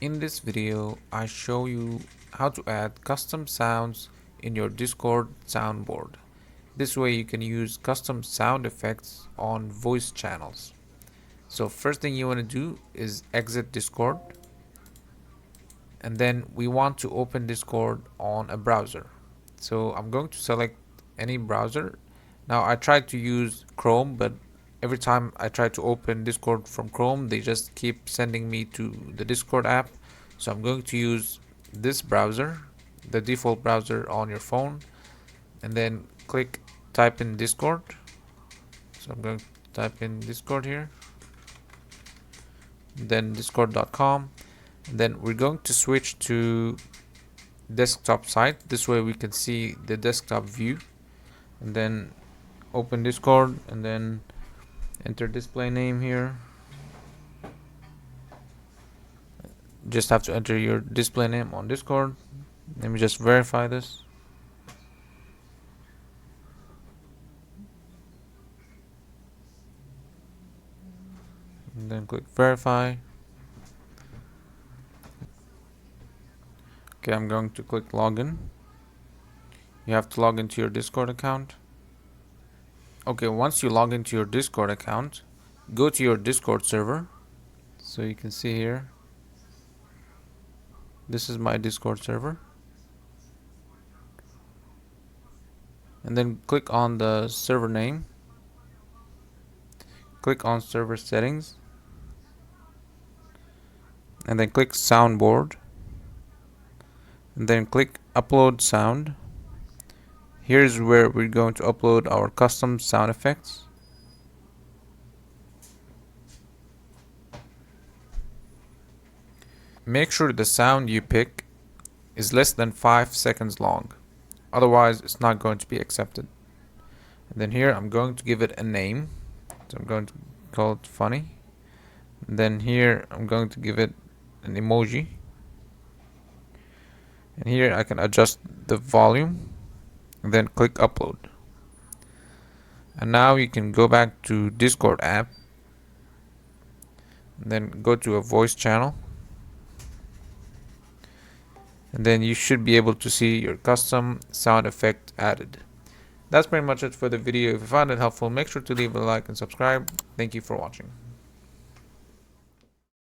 In this video, I show you how to add custom sounds in your Discord soundboard. This way you can use custom sound effects on voice channels. So first thing you want to do is exit Discord, and then we want to open Discord on a browser. So I'm going to select any browser. Now I tried to use Chrome, but every time I try to open Discord from Chrome, they just keep sending me to the Discord app. So I'm going to use this browser, the default browser on your phone, and then type in Discord. So I'm going to type in Discord here, then discord.com. Then we're going to switch to desktop site. This way we can see the desktop view, and then open Discord and then enter display name here. Just have to enter your display name on Discord. Let me just verify this. And then click verify. Okay, I'm going to click login. You have to log into your Discord account. Okay, once you log into your Discord account, go to your Discord server. So you can see here, this is my Discord server. And then click on the server name. Click on server settings. And then click Soundboard. And then click upload sound. Here's where we're going to upload our custom sound effects. Make sure the sound you pick is less than 5 seconds long, otherwise it's not going to be accepted. And then here I'm going to give it a name, so I'm going to call it funny. And then here I'm going to give it an emoji, and here I can adjust the volume and then click upload. And now you can go back to Discord app and then go to a voice channel, and then you should be able to see your custom sound effect added. That's pretty much it for the video. If you found it helpful, make sure to leave a like and subscribe. Thank you for watching.